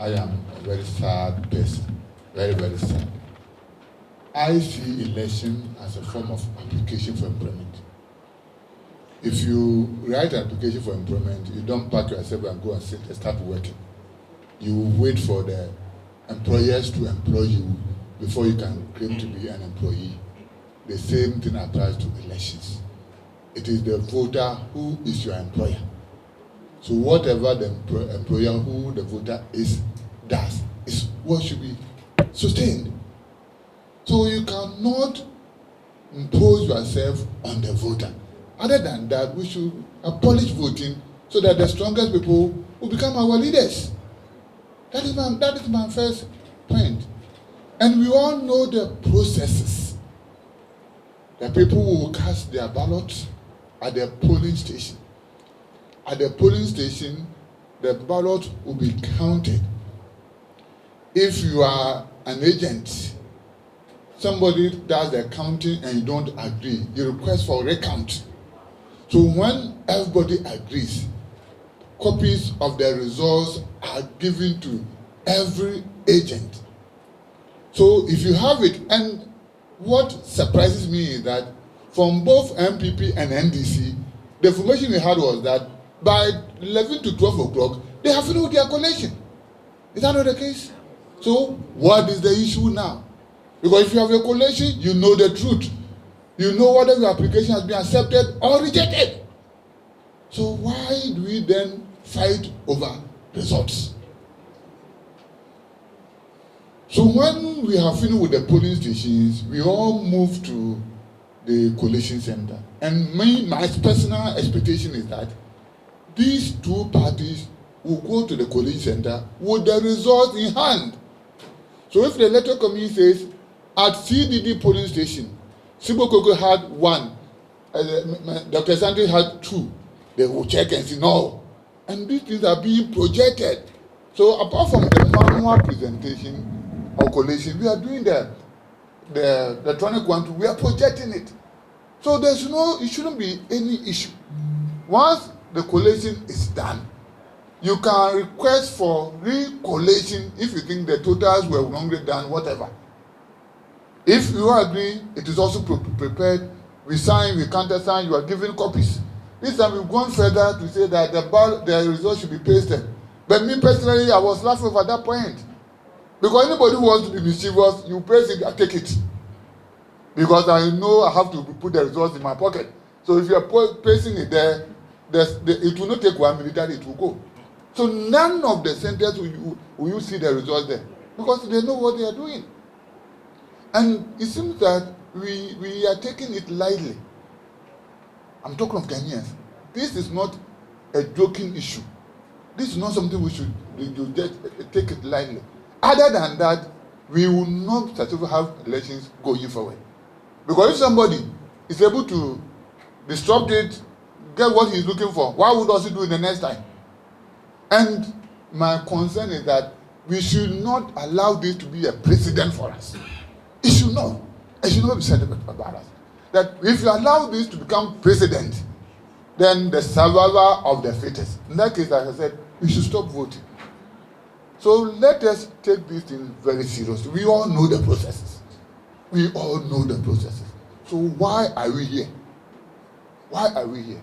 I am a very sad person, very, very sad. I see election as a form of application for employment. If you write an application for employment, you don't pack yourself and go and sit and start working. You wait for the employers to employ you before you can claim to be an employee. The same thing applies to elections. It is the voter who is your employer. So whatever the employer who the voter does is what should be sustained. So you cannot impose yourself on the voter. Other than that, we should abolish voting so that the strongest people will become our leaders. That is my first point. And we all know the processes. The people will cast their ballots at the polling station. At the polling station, the ballot will be counted. If you are an agent, somebody does the counting and you don't agree, you request for a recount. So when everybody agrees, copies of the results are given to every agent. So if you have it, and what surprises me is that from both MPP and NDC, the information we had was that by 11 to 12 o'clock, they have finished their collation. Is that not the case? So what is the issue now? Because if you have a collation, you know the truth. You know whether your application has been accepted or rejected. So why do we then fight over results? So when we have finished with the polling stations, we all move to the collation center. And my personal expectation is that these two parties will go to the collation center with the results in hand. So if the electoral committee says, at CDD polling station, Sibokoko had 1, Dr. Sandri had 2, they will check and see, no. And these things are being projected. So apart from the manual presentation or collation, we are doing the electronic one too. We are projecting it. So it shouldn't be any issue. Once the collation is done, you can request for recollation if you think the totals were wrongly done, whatever. If you agree, it is also prepared. We sign, we countersign, you are given copies. This time we've gone further to say that the results should be pasted. But me personally, I was laughing at that point. Because anybody who wants to be mischievous, you press it, I take it. Because I know I have to put the results in my pocket. So if you are placing it there, it will not take 1 minute, that it will go. So none of the centers will you see the results there. Because they know what they are doing. And it seems that we are taking it lightly. I'm talking of Ghanaians. This is not a joking issue. This is not something we should just take it lightly. Other than that, we will not have elections going forward. Because if somebody is able to disrupt it, get what he's looking for, why would also do it the next time? And my concern is that we should not allow this to be a precedent for us. It should not. It should not be said about us. That if you allow this to become precedent, then the survivor of the fittest. In that case, like I said, we should stop voting. So let us take this thing very seriously. We all know the processes. We all know the processes. So why are we here? Why are we here?